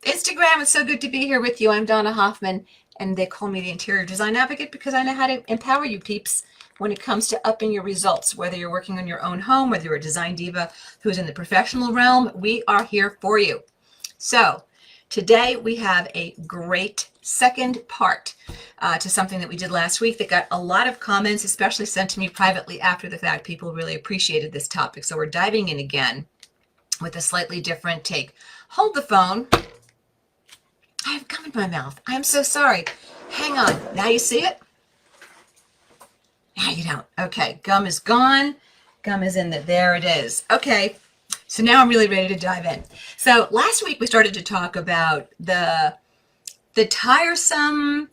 Instagram. It's so good to be here with you. I'm Donna Hoffman, and they call me the Interior Design Advocate because I know how to empower you peeps when it comes to upping your results. Whether you're working on your own home, whether you're a design diva who's in the professional realm, we are here for you. So today we have a great second part to something that we did last week that got a lot of comments, especially sent to me privately after the fact. People really appreciated this topic. So we're diving in again with a slightly different take. Hold the phone. I have gum in my mouth. I'm so sorry. Hang on. Now you see it? Now you don't. Okay, gum is gone. Gum is in there it is. Okay, so now I'm really ready to dive in. So last week we started to talk about the tiresome,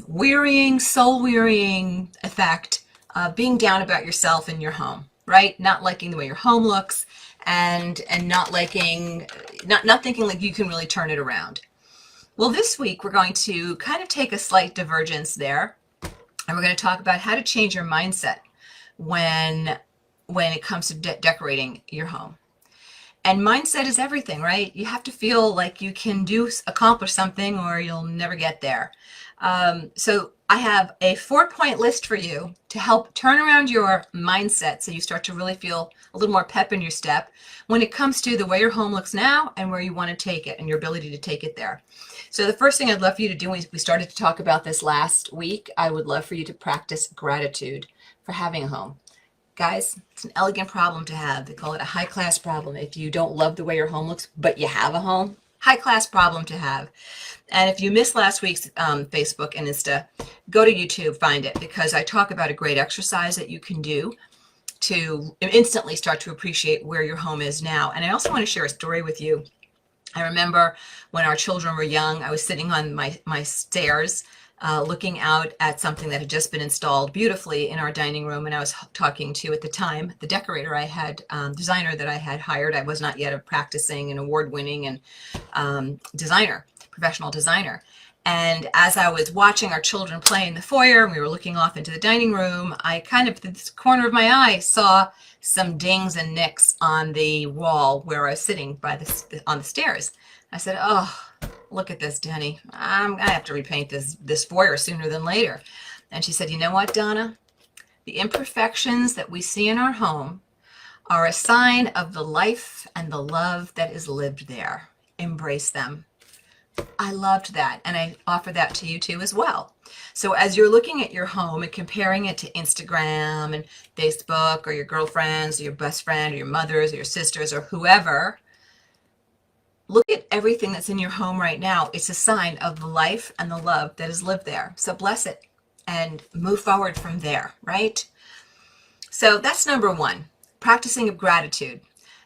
wearying, soul-wearying effect of being down about yourself in your home, right? Not liking the way your home looks and not liking, not thinking like you can really turn it around. Well, this week we're going to kind of take a slight divergence there, and we're going to talk about how to change your mindset when it comes to decorating your home. And mindset is everything, right? You have to feel like you can accomplish something or you'll never get there. So I have a 4-point list for you to help turn around your mindset so you start to really feel a little more pep in your step when it comes to the way your home looks now and where you want to take it and your ability to take it there. So the first thing I'd love for you to do, we started to talk about this last week, I would love for you to practice gratitude for having a home. Guys, it's an elegant problem to have. They call it a high-class problem. If you don't love the way your home looks, but you have a home, high-class problem to have. And if you missed last week's Facebook and Insta, go to YouTube, find it, because I talk about a great exercise that you can do to instantly start to appreciate where your home is now. And I also want to share a story with you. I remember when our children were young, I was sitting on my stairs looking out at something that had just been installed beautifully in our dining room, and I was talking to, at the time, the decorator I had, designer that I had hired. I was not yet a practicing and award-winning and professional designer. And as I was watching our children play in the foyer, and we were looking off into the dining room, I kind of, at the corner of my eye, saw some dings and nicks on the wall where I was sitting on the stairs. I said, "Oh, look at this, Denny. I'm gonna have to repaint this foyer sooner than later." And she said, "You know what, Donna? The imperfections that we see in our home are a sign of the life and the love that is lived there. Embrace them." I loved that, and I offer that to you too as well. So as you're looking at your home and comparing it to Instagram and Facebook or your girlfriends or your best friend or your mothers or your sisters or whoever, look at everything that's in your home right now. It's a sign of the life and the love that is lived there. So bless it and move forward from there, right? So that's number one, practicing of gratitude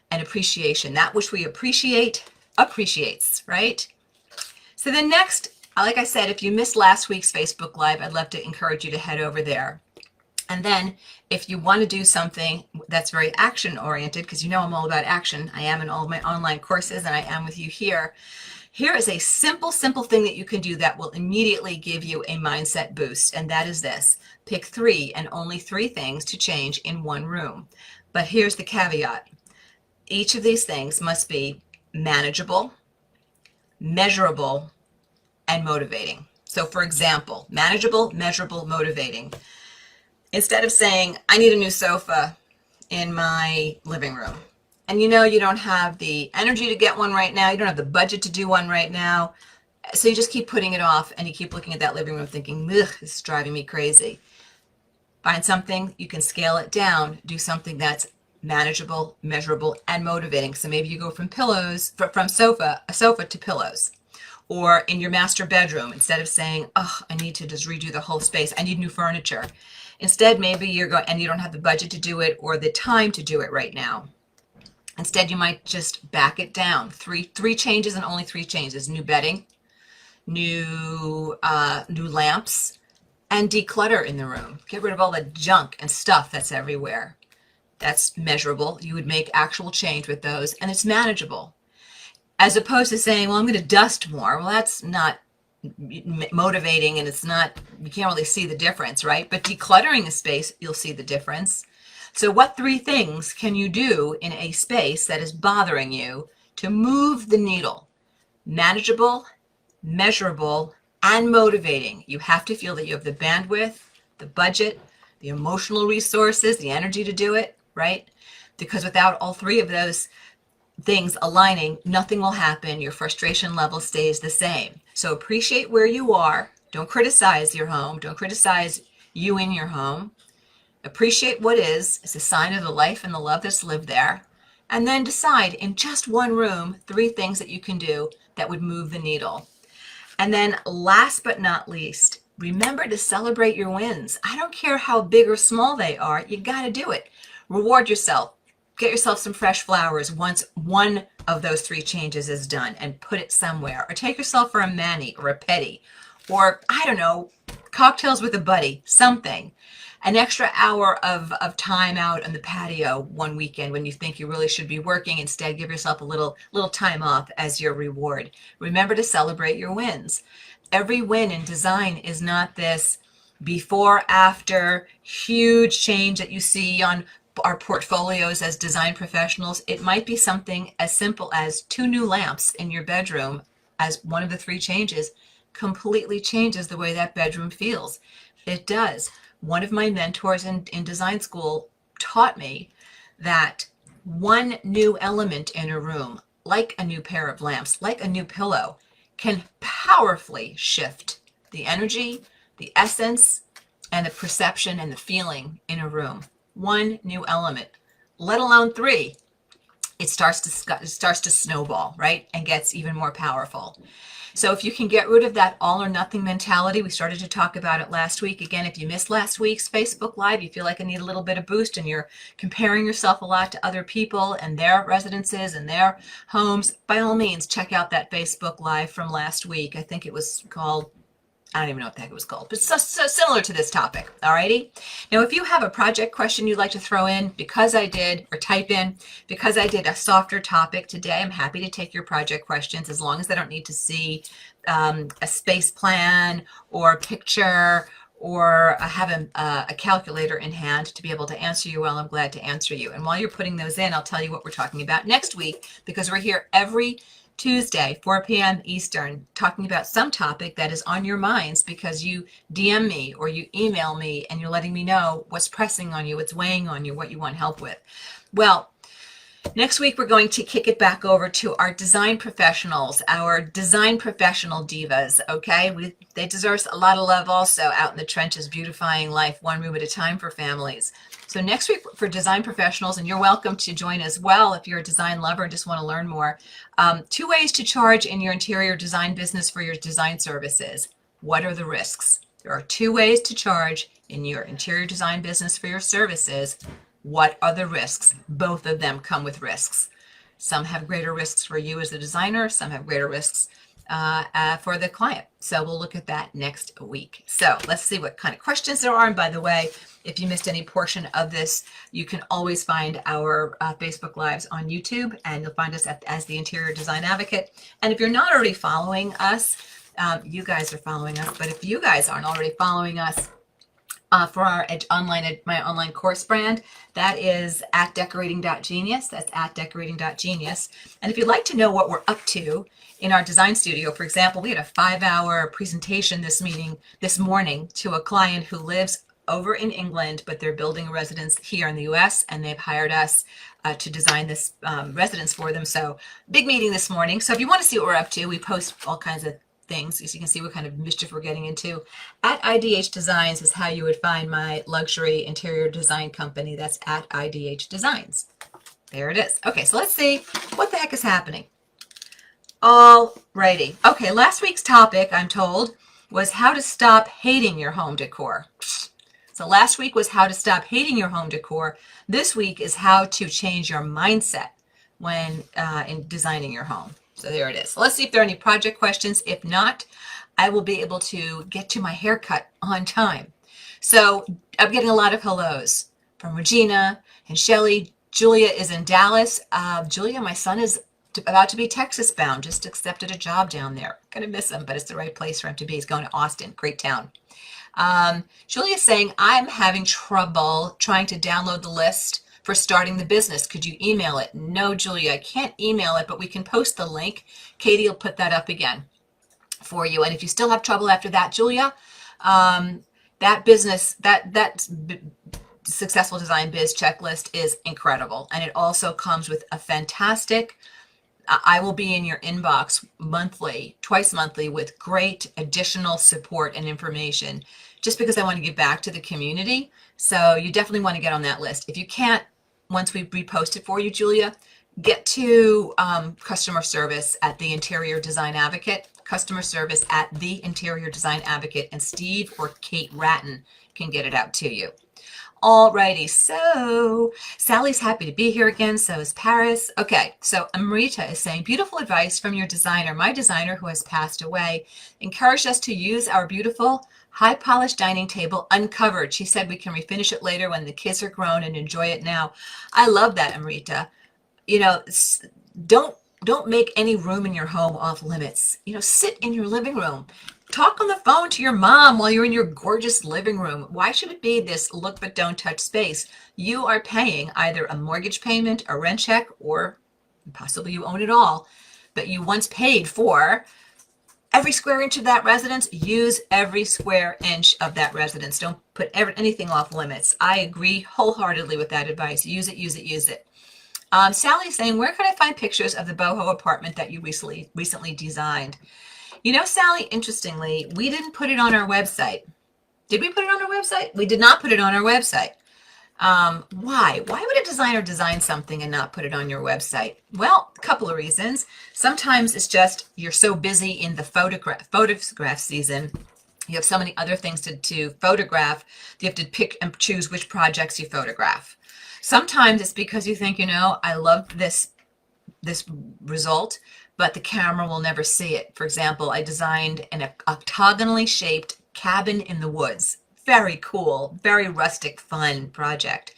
and appreciation. That which we appreciate appreciates, right? So then next, like I said, if you missed last week's Facebook Live, I'd love to encourage you to head over there. And then if you want to do something that's very action-oriented, because you know I'm all about action, I am in all of my online courses, and I am with you here. Here is a simple thing that you can do that will immediately give you a mindset boost, and that is this. Pick 3 and only 3 things to change in one room. But here's the caveat. Each of these things must be manageable, measurable, and motivating. So for example, manageable, measurable, motivating. Instead of saying, I need a new sofa in my living room, and you know you don't have the energy to get one right now, you don't have the budget to do one right now, so you just keep putting it off, and you keep looking at that living room thinking, ugh, this is driving me crazy. Find something, you can scale it down, do something that's manageable, measurable, and motivating. So maybe you go from a sofa to pillows. Or in your master bedroom, instead of saying, oh, I need to just redo the whole space, I need new furniture. Instead, maybe you're going, and you don't have the budget to do it or the time to do it right now. Instead, you might just back it down. Three changes and only 3 changes. New bedding, new lamps, and declutter in the room. Get rid of all the junk and stuff that's everywhere. That's measurable. You would make actual change with those, and it's manageable. As opposed to saying, well, I'm going to dust more. Well, that's not motivating, and it's not, you can't really see the difference, right? But decluttering a space, you'll see the difference. So what 3 things can you do in a space that is bothering you to move the needle? manageable, measurable, and motivating. You have to feel that you have the bandwidth, the budget, the emotional resources, the energy to do it, right? Because without all three of those things aligning, nothing will happen. Your frustration level stays the same. So appreciate where you are. Don't criticize your home. Don't criticize you in your home. Appreciate what is. It's a sign of the life and the love that's lived there. And then decide in just one room, 3 things that you can do that would move the needle. And then last but not least, remember to celebrate your wins. I don't care how big or small they are, you got to do it. Reward yourself. Get yourself some fresh flowers once one of those 3 changes is done and put it somewhere. Or take yourself for a mani or a pedi. Or, I don't know, cocktails with a buddy, something. An extra hour of time out on the patio one weekend when you think you really should be working. Instead, give yourself a little time off as your reward. Remember to celebrate your wins. Every win in design is not this before, after, huge change that you see on our portfolios as design professionals. It might be something as simple as 2 new lamps in your bedroom as one of the 3 changes completely changes the way that bedroom feels. It does. One of my mentors in design school taught me that one new element in a room, like a new pair of lamps, like a new pillow, can powerfully shift the energy, the essence, and the perception and the feeling in a room. One new element, let alone 3. It starts to snowball, right? And gets even more powerful. So if you can get rid of that all or nothing mentality, we started to talk about it last week. Again, if you missed last week's Facebook Live, you feel like I need a little bit of boost and you're comparing yourself a lot to other people and their residences and their homes, by all means, check out that Facebook Live from last week. I think it was called, I don't even know what the heck it was called, but so similar to this topic. Alrighty. Now, if you have a project question you'd like to throw in, because I did, or type in, because I did a softer topic today, I'm happy to take your project questions as long as I don't need to see a space plan or a picture or have a calculator in hand to be able to answer you. Well, I'm glad to answer you. And while you're putting those in, I'll tell you what we're talking about next week, because we're here every Tuesday, 4 p.m. Eastern, talking about some topic that is on your minds because you DM me or you email me and you're letting me know what's pressing on you, what's weighing on you, what you want help with. Well, next week, we're going to kick it back over to our design professionals, our design professional divas, okay? They deserve a lot of love also out in the trenches, beautifying life one room at a time for families. So next week for design professionals, and you're welcome to join as well if you're a design lover and just want to learn more. 2 ways to charge in your interior design business for your design services. What are the risks? There are 2 ways to charge in your interior design business for your services. What are the risks? Both of them come with risks. Some have greater risks for you as a designer. Some have greater risks for the client. So we'll look at that next week. So let's see what kind of questions there are. And by the way, if you missed any portion of this, you can always find our Facebook Lives on YouTube, and you'll find us as the Interior Design Advocate. And if you're not already following us, you guys are following us. But if you guys aren't already following us, for our my online course brand, that is at decorating.genius. That's at decorating.genius. And if you'd like to know what we're up to in our design studio, for example, we had a 5-hour presentation this morning to a client who lives over in England, but they're building a residence here in the US, and they've hired us to design this residence for them. So big meeting this morning. So if you want to see what we're up to, we post all kinds of things, as you can see what kind of mischief we're getting into. At IDH Designs is how you would find my luxury interior design company. That's at IDH Designs. There it is. Okay, so let's see what the heck is happening. Alrighty. Okay, last week's topic, I'm told, was how to stop hating your home decor. So last week was how to stop hating your home decor. This week is how to change your mindset when in designing your home. So there it is. So let's see if there are any project questions. If not, I will be able to get to my haircut on time. So I'm getting a lot of hellos from Regina and Shelly. Julia is in Dallas. Julia, my son is about to be Texas bound, just accepted a job down there. Gonna miss him, but it's the right place for him to be. He's going to Austin, great town. Julia's saying, I'm having trouble trying to download the list for starting the business. Could you email it? No, Julia, I can't email it, but we can post the link. Katie will put that up again for you. And if you still have trouble after that, Julia, that business, that successful design biz checklist is incredible. And it also comes with a fantastic, I will be in your inbox monthly, twice monthly, with great additional support and information, just because I want to give back to the community. So you definitely want to get on that list. If you can't, once we repost it for you, Julia, get to customer service at the Interior Design Advocate, customer service at the Interior Design Advocate, and Steve or Kate Ratton can get it out to you. Alrighty, so Sally's happy to be here again, so is Paris. Okay, so Amrita is saying, beautiful advice from your designer. My designer, who has passed away, encouraged us to use our beautiful high-polished dining table uncovered. She said we can refinish it later when the kids are grown and enjoy it now. I love that, Amrita. You know, don't make any room in your home off limits. You know, sit in your living room. Talk on the phone to your mom while you're in your gorgeous living room. Why should it be this look but don't touch space? You are paying either a mortgage payment, a rent check, or possibly you own it all, but you once paid for every square inch of that residence. Use every square inch of that residence. Don't put anything off limits. I agree wholeheartedly with that advice. Use it, use it, use it. Sally's saying, where can I find pictures of the boho apartment that you recently designed? You know, Sally, interestingly, we didn't put it on our website. Did we put it on our website? We did not put it on our website. Why? Why would a designer design something and not put it on your website? Well, a couple of reasons. Sometimes it's just you're so busy in the photograph season. You have so many other things to photograph. You have to pick and choose which projects you photograph. Sometimes it's because you think, you know, I love this result, but the camera will never see it. For example, I designed an octagonally shaped cabin in the woods. Very cool, very rustic, fun project.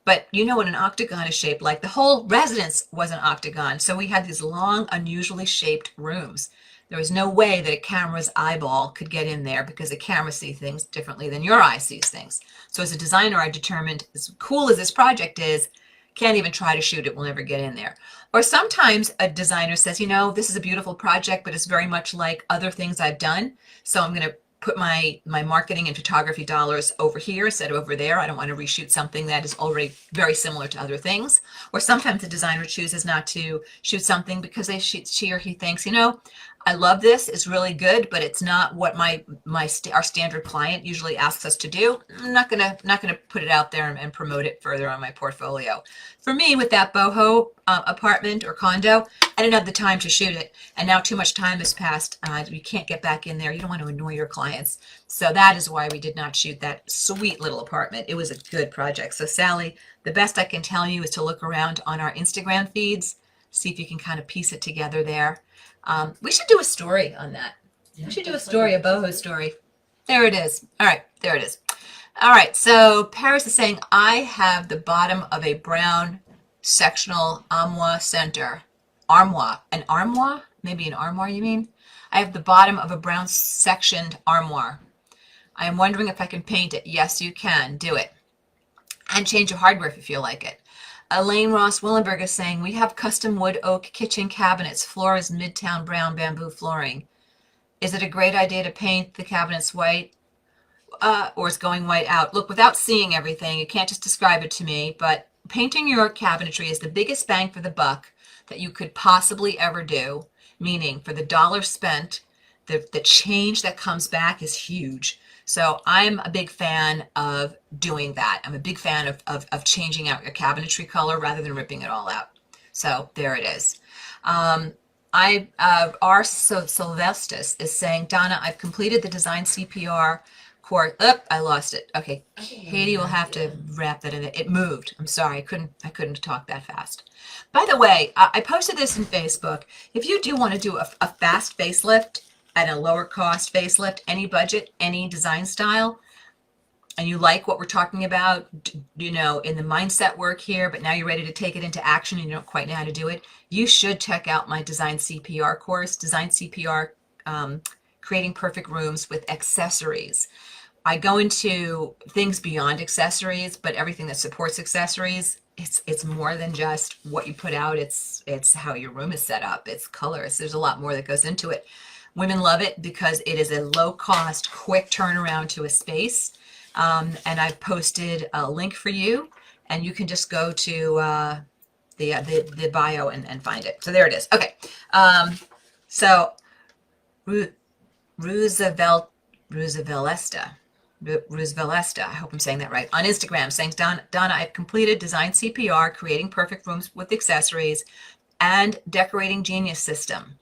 But you know what an octagon is shaped like? The whole residence was an octagon. So we had these long, unusually shaped rooms. There was no way that a camera's eyeball could get in there because the camera sees things differently than your eye sees things. So as a designer, I determined, as cool as this project is, can't even try to shoot it, we'll never get in there. Or sometimes a designer says, you know, this is a beautiful project, but it's very much like other things I've done. So I'm going to put my marketing and photography dollars over here instead of over there. I don't want to reshoot something that is already very similar to other things. Or sometimes the designer chooses not to shoot something because she or he thinks, you know, I love this, it's really good, but it's not what our standard client usually asks us to do. I'm not gonna put it out there and promote it further on my portfolio. For me, with that boho apartment or condo, I didn't have the time to shoot it, and now too much time has passed. You can't get back in there. You don't want to annoy your clients, so that is why we did not shoot that sweet little apartment. It was a good project. So Sally, the best I can tell you is to look around on our Instagram feeds, see if you can kind of piece it together there. We should do a story on that. Yeah, we should do a story, a boho story. There it is. All right, there it is. All right, so Paris is saying, I have the bottom of a brown sectional armoire center. Armoire. An armoire? Maybe an armoire, you mean? I have the bottom of a brown sectioned armoire. I am wondering if I can paint it. Yes, you can. Do it. And change your hardware if you feel like it. Elaine Ross Willenberg is saying, we have custom wood oak kitchen cabinets. Floor is Midtown brown bamboo flooring. Is it a great idea to paint the cabinets white or is going white out? Look, without seeing everything, you can't just describe it to me, but painting your cabinetry is the biggest bang for the buck that you could possibly ever do, meaning for the dollar spent, the change that comes back is huge. So I'm a big fan of doing that. I'm a big fan of changing out your cabinetry color rather than ripping it all out. So there it is. R. Sylvestus is saying, Donna, I've completed the design CPR course. I lost it. Okay, Katie will have to wrap that in. It moved. I'm sorry, I couldn't talk that fast. By the way, I posted this in Facebook. If you do want to do a fast facelift, at a lower cost facelift, any budget, any design style, and you like what we're talking about, you know, in the mindset work here, but now you're ready to take it into action and you don't quite know how to do it, you should check out my Design CPR course, Design CPR, Creating Perfect Rooms with Accessories. I go into things beyond accessories, but everything that supports accessories. it's more than just what you put out. It's how your room is set up. It's colors. There's a lot more that goes into it. Women love it because it is a low cost, quick turnaround to a space. And I've posted a link for you, and you can just go to the bio and find it. So there it is. Okay. So Roosevelesta. I hope I'm saying that right. On Instagram, saying, Donna, I've completed design CPR, creating perfect rooms with accessories, and decorating genius system.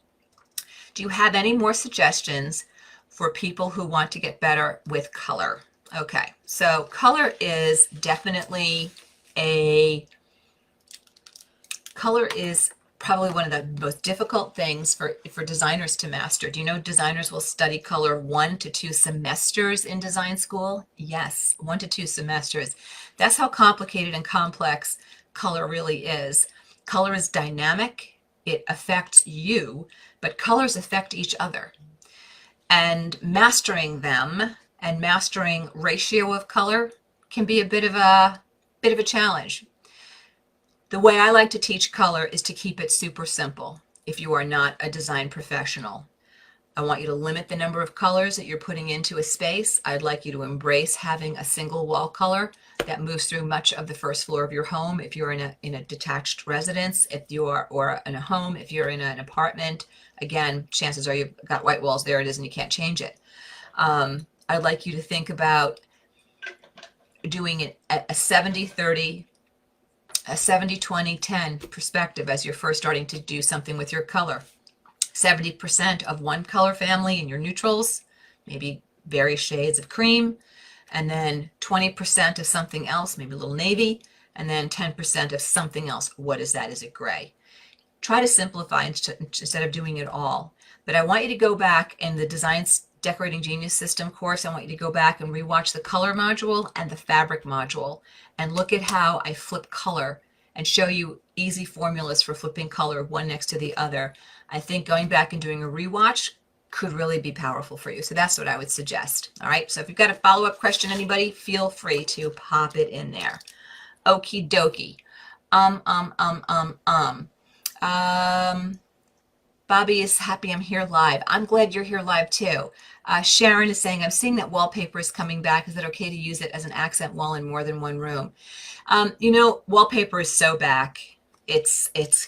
Do you have any more suggestions for people who want to get better with color? Okay, so color is definitely color is probably one of the most difficult things for designers to master. Do you know designers will study color 1 to 2 semesters in design school? Yes, 1 to 2 semesters. That's how complicated and complex color really is. Color is dynamic. It affects you, but colors affect each other. And mastering them and mastering ratio of color can be a bit of a challenge. The way I like to teach color is to keep it super simple. If you are not a design professional, I want you to limit the number of colors that you're putting into a space. I'd like you to embrace having a single wall color that moves through much of the first floor of your home. If you're in a detached residence, if you are, or in a home, if you're in an apartment, again, chances are you've got white walls, there it is, and you can't change it. I'd like you to think about doing it at a 70-30, a 70-20-10 perspective as you're first starting to do something with your color. 70% of one color family in your neutrals, maybe various shades of cream, and then 20% of something else, maybe a little navy, and then 10% of something else. What is that? Is it gray? Try to simplify instead of doing it all. But I want you to go back in the Design Decorating Genius System course. I want you to go back and rewatch the color module and the fabric module and look at how I flip color and show you easy formulas for flipping color one next to the other. I think going back and doing a rewatch could really be powerful for you. So that's what I would suggest. All right. So if you've got a follow-up question, anybody, feel free to pop it in there. Okie dokie. Bobby is happy I'm here live. I'm glad you're here live too. Sharon is saying, I'm seeing that wallpaper is coming back. Is it okay to use it as an accent wall in more than one room? You know, wallpaper is so back. It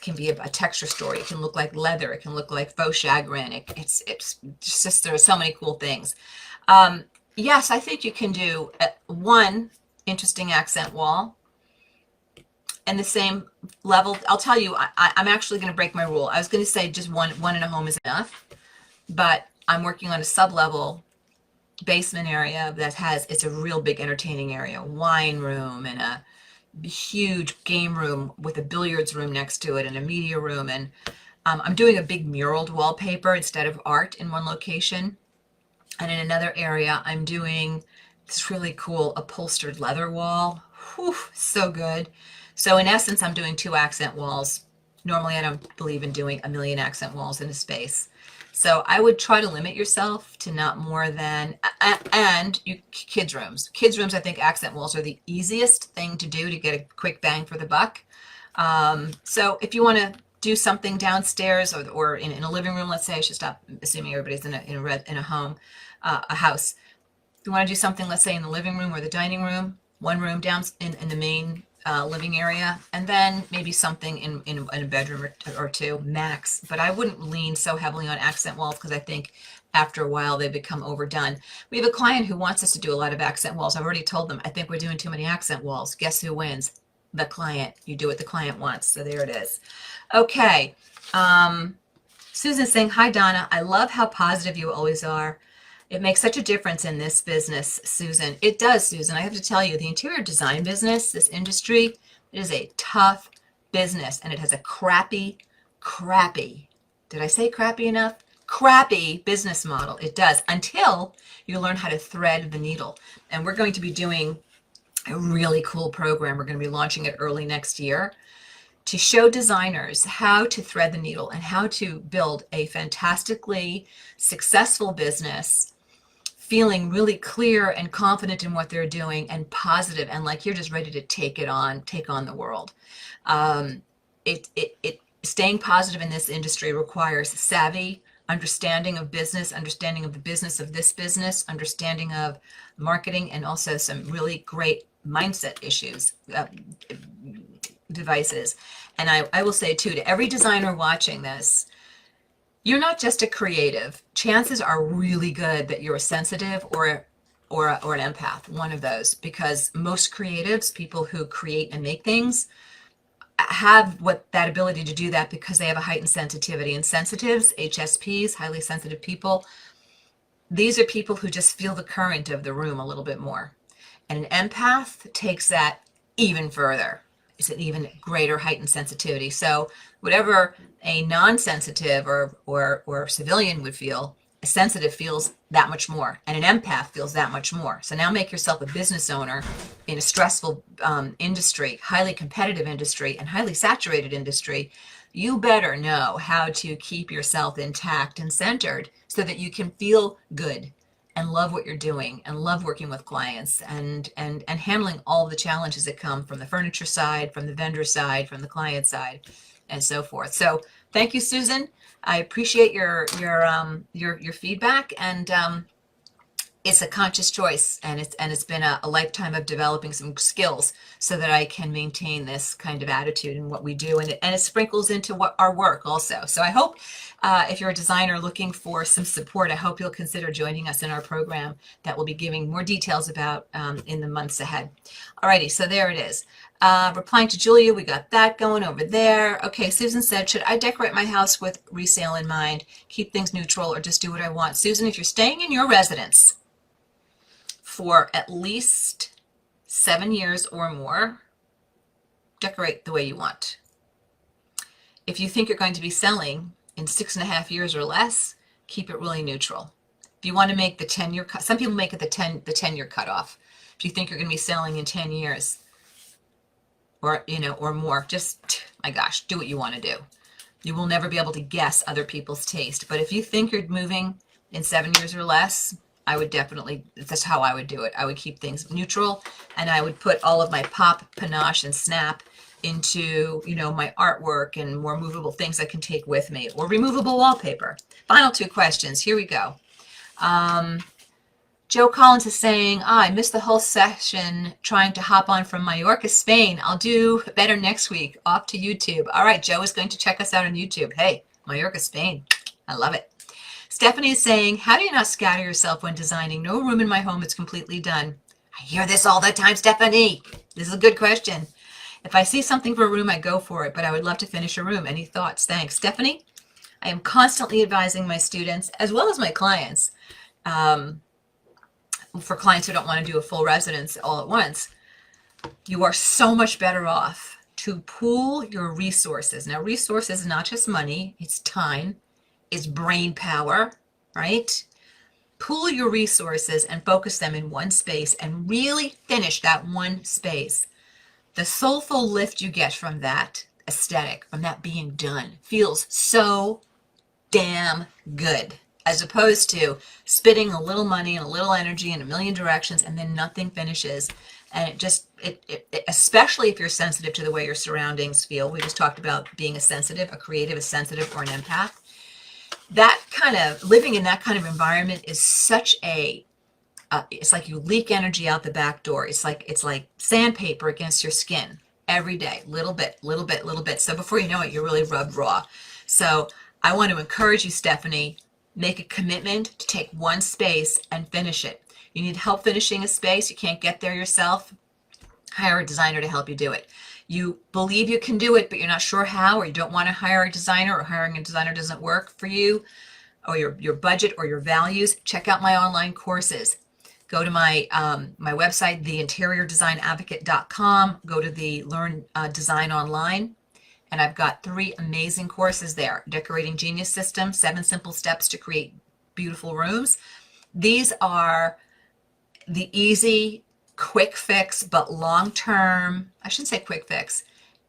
can be a texture story. It can look like leather. It can look like faux chagrin. It's just, there are so many cool things. Yes, I think you can do one interesting accent wall and the same level. I'll tell you, I'm actually going to break my rule. I was going to say just one in a home is enough, but I'm working on a sub-level basement area that it's a real big entertaining area, wine room and a huge game room with a billiards room next to it and a media room. And I'm doing a big muraled wallpaper instead of art in one location. And in another area, I'm doing this really cool upholstered leather wall. Whew, so good. So in essence, I'm doing 2 accent walls. Normally, I don't believe in doing a million accent walls in a space. So I would try to limit yourself to not more than, and kids' rooms. Kids' rooms, I think accent walls are the easiest thing to do to get a quick bang for the buck. So if you want to do something downstairs or in a living room, let's say, I should stop assuming everybody's in a home, a house. If you want to do something, let's say in the living room or the dining room, one room down in the main living area, and then maybe something in a bedroom or 2 max. But I wouldn't lean so heavily on accent walls because I think after a while they become overdone. We have a client who wants us to do a lot of accent walls. I've already told them, I think we're doing too many accent walls. Guess who wins? The client. You do what the client wants. So there it is. Okay. Susan's saying, hi, Donna. I love how positive you always are. It makes such a difference in this business, Susan. It does, Susan. I have to tell you, the interior design business, this industry, it is a tough business, and it has a crappy, did I say crappy enough? Crappy business model. It does, until you learn how to thread the needle. And we're going to be doing a really cool program. We're going to be launching it early next year to show designers how to thread the needle and how to build a fantastically successful business feeling really clear and confident in what they're doing and positive and like you're just ready to take on the world. Staying positive in this industry requires savvy understanding of business, understanding of the business of this business, understanding of marketing, and also some really great mindset issues, devices. And I will say too, to every designer watching this, you're not just a creative. Chances are really good that you're a sensitive or an empath, one of those, because most creatives, people who create and make things, have that ability to do that because they have a heightened sensitivity. And sensitives, HSPs, highly sensitive people, these are people who just feel the current of the room a little bit more. And an empath takes that even further. It's an even greater heightened sensitivity. So whatever a non-sensitive or civilian would feel, a sensitive feels that much more, and an empath feels that much more. So now make yourself a business owner in a stressful industry, highly competitive industry, and highly saturated industry. You better know how to keep yourself intact and centered so that you can feel good and love what you're doing and love working with clients and handling all the challenges that come from the furniture side, from the vendor side, from the client side, and so forth. So thank you, Susan. I appreciate your feedback, and it's a conscious choice, and it's been a lifetime of developing some skills so that I can maintain this kind of attitude in what we do, and it sprinkles into what our work also. So I hope if you're a designer looking for some support, I hope you'll consider joining us in our program that we'll be giving more details about in the months ahead. Alrighty, so there it is. Replying to Julia, we got that going over there. Okay, Susan said, should I decorate my house with resale in mind, keep things neutral, or just do what I want? Susan, if you're staying in your residence for at least 7 years or more, decorate the way you want. If you think you're going to be selling in 6.5 years or less, keep it really neutral. If you want to make the 10-year cut, some people make it the 10-year cutoff. If you think you're going to be selling in 10 years or more, just, my gosh, do what you want to do. You will never be able to guess other people's taste. But if you think you're moving in 7 years or less, I would definitely, that's how I would do it. I would keep things neutral, and I would put all of my pop, panache, and snap into, my artwork and more movable things I can take with me, or removable wallpaper. Final 2 questions. Here we go. Joe Collins is saying, I missed the whole session trying to hop on from Mallorca, Spain. I'll do better next week. Off to YouTube. All right, Joe is going to check us out on YouTube. Hey, Mallorca, Spain. I love it. Stephanie is saying, how do you not scatter yourself when designing? No room in my home is completely done. I hear this all the time, Stephanie. This is a good question. If I see something for a room, I go for it, but I would love to finish a room. Any thoughts? Thanks. Stephanie, I am constantly advising my students, as well as my clients, for clients who don't want to do a full residence all at once, you are so much better off to pool your resources. Now, resources is not just money, it's time, it's brain power, right? Pool your resources and focus them in one space and really finish that one space. The soulful lift you get from that aesthetic, from that being done, feels so damn good, as opposed to spitting a little money and a little energy in a million directions and then nothing finishes. And it just, especially if you're sensitive to the way your surroundings feel. We just talked about being a sensitive, a creative, a sensitive, or an empath. That kind of, living in that kind of environment is such a, it's like you leak energy out the back door. It's like sandpaper against your skin every day, little bit, little bit, little bit. So before you know it, you're really rubbed raw. So I want to encourage you, Stephanie, make a commitment to take one space and finish it. You need help finishing a space, you can't get there yourself, hire a designer to help you do it. You believe you can do it, but you're not sure how, or you don't want to hire a designer, or hiring a designer doesn't work for you, or your budget or your values, check out my online courses. Go to my website, theinteriordesignadvocate.com, go to the Learn Design Online, and I've got 3 amazing courses there. Decorating Genius System, 7 simple steps to create beautiful rooms. These are the easy, quick fix, but long-term, I shouldn't say quick fix.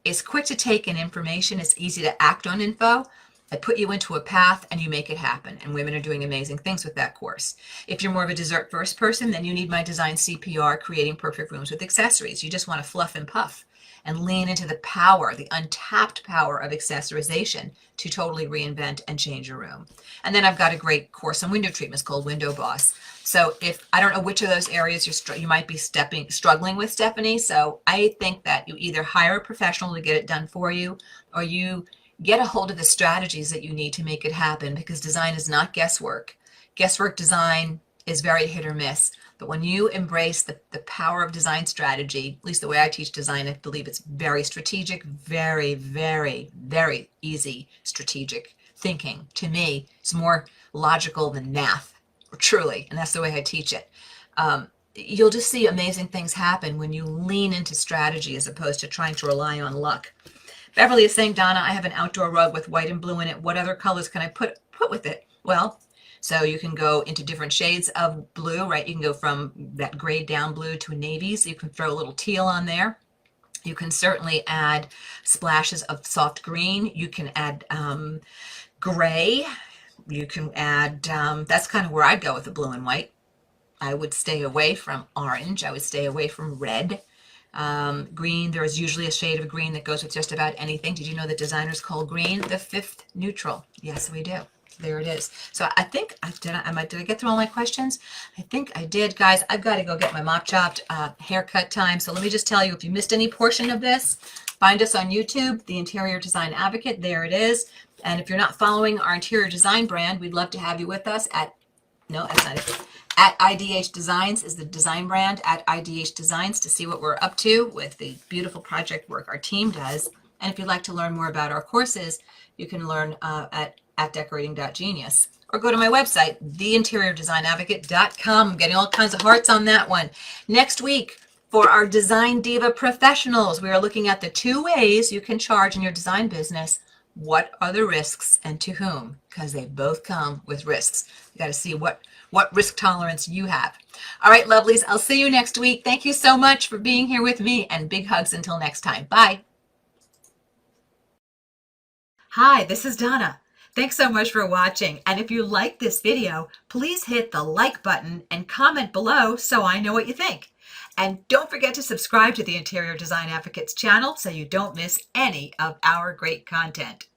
It's quick to take in information. It's easy to act on info, I put you into a path and you make it happen. And women are doing amazing things with that course. If you're more of a dessert first person, then you need my Design CPR, Creating Perfect Rooms with Accessories. You just want to fluff and puff and lean into the power, the untapped power of accessorization to totally reinvent and change your room. And then I've got a great course on window treatments called Window Boss. So if I don't know which of those areas you might be struggling with, Stephanie. So I think that you either hire a professional to get it done for you, or you get a hold of the strategies that you need to make it happen, because design is not guesswork. Guesswork design is very hit or miss. But when you embrace the power of design strategy, at least the way I teach design, I believe it's very strategic, very, very, very easy strategic thinking. To me, it's more logical than math, truly, and that's the way I teach it. You'll just see amazing things happen when you lean into strategy as opposed to trying to rely on luck. Beverly is saying, Donna, I have an outdoor rug with white and blue in it. What other colors can I put with it? Well, so you can go into different shades of blue, right? You can go from that gray down blue to a navy. So you can throw a little teal on there. You can certainly add splashes of soft green. You can add gray. You can add, that's kind of where I'd go with the blue and white. I would stay away from orange. I would stay away from red. Green, there is usually a shade of green that goes with just about anything. Did you know that designers call green the fifth neutral? Yes, we do. There it is. So I think, did I get through all my questions? I think I did. Guys, I've got to go get my mop chopped, haircut time. So let me just tell you, if you missed any portion of this, find us on YouTube, The Interior Design Advocate. There it is. And if you're not following our interior design brand, we'd love to have you with us at, no, that's not it. At IDH Designs is the design brand, at IDH Designs, to see what we're up to with the beautiful project work our team does. And if you'd like to learn more about our courses, you can learn at decorating.genius, or go to my website, theinteriordesignadvocate.com. I'm getting all kinds of hearts on that one. Next week, for our Design Diva professionals, we are looking at the 2 ways you can charge in your design business. What are the risks and to whom? Because they both come with risks. You got to see what risk tolerance you have. All right, lovelies, I'll see you next week. Thank you so much for being here with me, and big hugs until next time. Bye. Hi, this is Donna. Thanks so much for watching. And if you like this video, please hit the like button and comment below so I know what you think. And don't forget to subscribe to the Interior Design Advocates channel so you don't miss any of our great content.